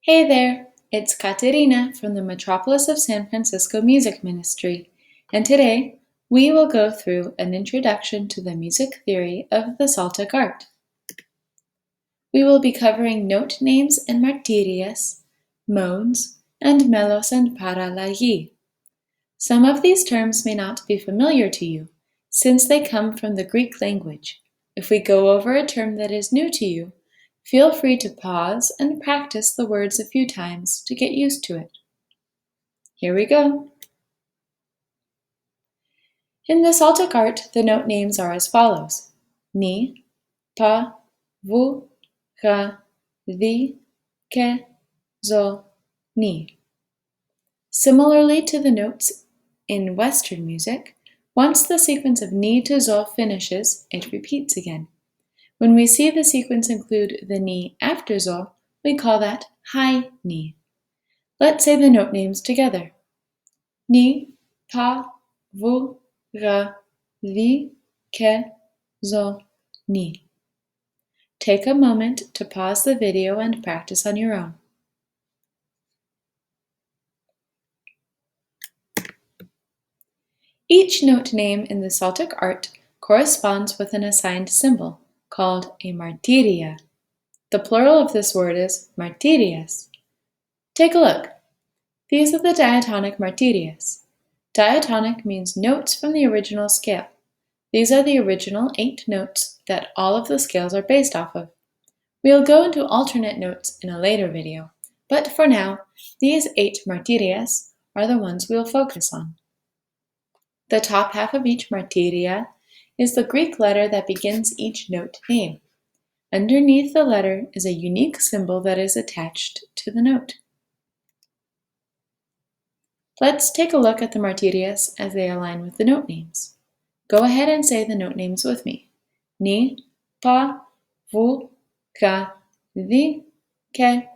Hey there, it's Katerina from the Metropolis of San Francisco Music Ministry, and today we will go through an introduction to the music theory of the Psaltic art. We will be covering note names and martyrias, modes, and mellows and parallagi. Some of these terms may not be familiar to you, since they come from the Greek language. If we go over a term that is new to you, feel free to pause and practice the words a few times to get used to it. Here we go. In the Psaltic art, the note names are as follows: ni, pa, vu, ga, di, ke, zo, ni. Similarly to the notes in Western music, once the sequence of ni to zo finishes, it repeats again. When we see the sequence include the ni after zo, we call that high ni. Let's say the note names together. Ni, pa, vu, ga, di, ke, zo, ni. Take a moment to pause the video and practice on your own. Each note name in the Psaltic art corresponds with an assigned symbol, called a martyria. The plural of this word is martyrias. Take a look. These are the diatonic martyrias. Diatonic means notes from the original scale. These are the original 8 notes that all of the scales are based off of. We'll go into alternate notes in a later video, but for now, these 8 martyrias are the ones we'll focus on. The top half of each martyria is the Greek letter that begins each note name. Underneath the letter is a unique symbol that is attached to the note. Let's take a look at the martyrias as they align with the note names. Go ahead and say the note names with me. Ni, pa, vu, ga, di, ke,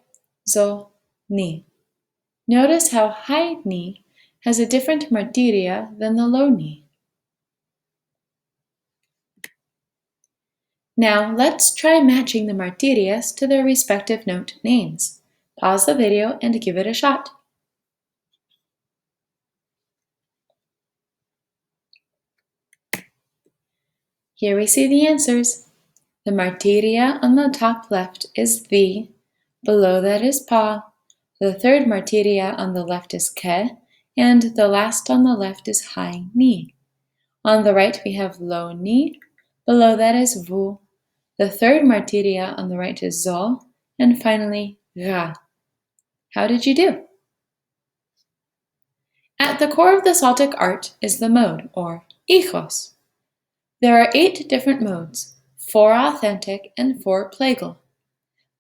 zo, ni. Notice how high ni has a different martyria than the low ni. Now let's try matching the martyrias to their respective note names. Pause the video and give it a shot. Here we see the answers. The martyria on the top left is the, below that is pa, the third martyria on the left is ke, and the last on the left is high ni. On the right we have low ni, below that is vu, the third martyria on the right is zo, and finally ga. How did you do? At the core of the Psaltic art is the mode, or ichos. There are 8 different modes, 4 authentic and 4 plagal.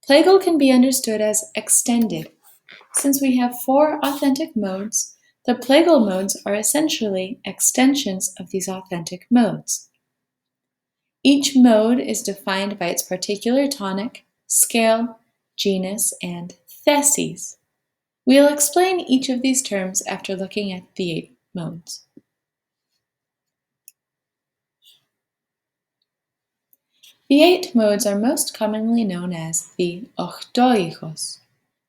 Plagal can be understood as extended. Since we have 4 authentic modes, the plagal modes are essentially extensions of these authentic modes. Each mode is defined by its particular tonic, scale, genus, and theses. We'll explain each of these terms after looking at the 8 modes. The 8 modes are most commonly known as the ochtoichos,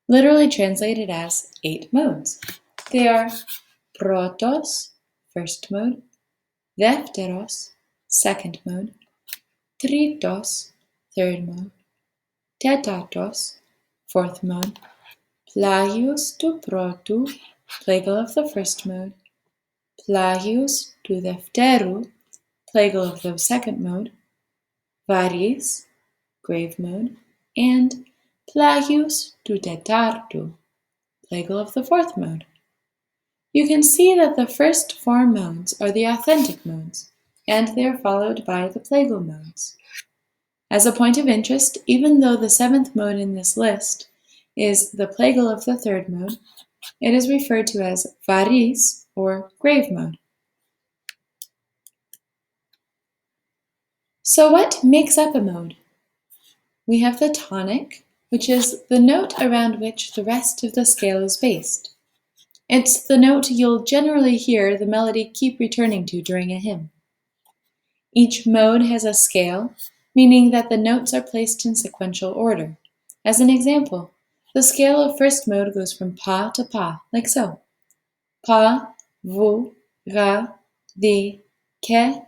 literally translated as 8 modes. They are protos, first mode, defteros, second mode, tritos, third mode, tetatos, fourth mode, plagius tu protu, plagal of the first mode, plagius tu defteru, plagal of the second mode, varis, grave mode, and plagius tu tetartu, plagal of the fourth mode. You can see that the first 4 modes are the authentic modes, and they are followed by the plagal modes. As a point of interest, even though the 7th mode in this list is the plagal of the third mode, it is referred to as varis, or grave mode. So what makes up a mode? We have the tonic, which is the note around which the rest of the scale is based. It's the note you'll generally hear the melody keep returning to during a hymn. Each mode has a scale, meaning that the notes are placed in sequential order. As an example, The scale of first mode goes from pa to pa, like so. Pa, vu, ra, di, ke,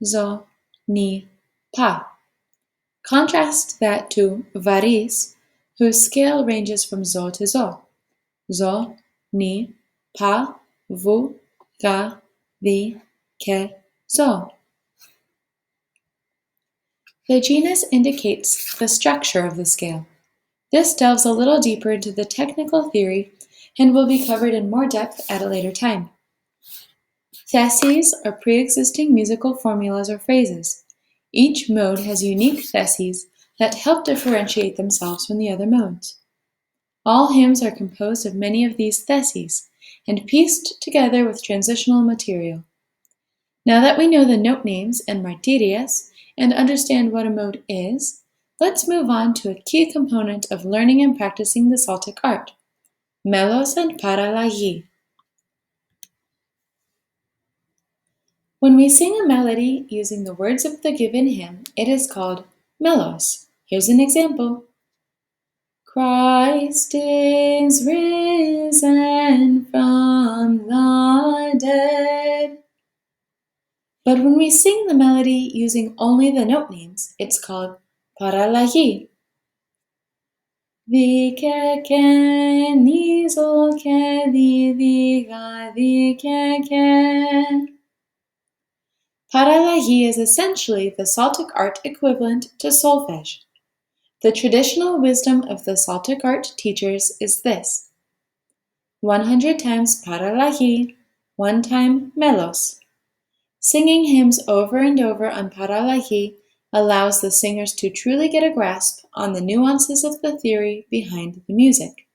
zo, ni, pa. Contrast that to varis, whose scale ranges from zo to zo. Zo, ni, pa, vu, ra, di, ke, zo. The genus indicates the structure of the scale. This delves a little deeper into the technical theory and will be covered in more depth at a later time. Theses are pre-existing musical formulas or phrases. Each mode has unique theses that help differentiate themselves from the other modes. All hymns are composed of many of these theses and pieced together with transitional material. Now that we know the note names and martyrias and understand what a mode is, let's move on to a key component of learning and practicing the Psaltic art, mellows and parallagi. When we sing a melody using the words of the given hymn, it is called mellows. Here's an example. Christ is risen from the dead. But when we sing the melody using only the note names, it's called parallagi. Vi ke ke ni zo ke di ga di ke. Parallagi is essentially the Psaltic art equivalent to solfege. The traditional wisdom of the Psaltic art teachers is this: 100 times parallagi, 1 time mellows. Singing hymns over and over on parallagi allows the singers to truly get a grasp on the nuances of the theory behind the music.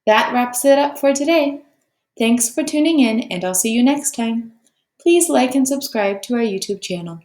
That wraps it up for today. Thanks for tuning in, and I'll see you next time. Please like and subscribe to our YouTube channel.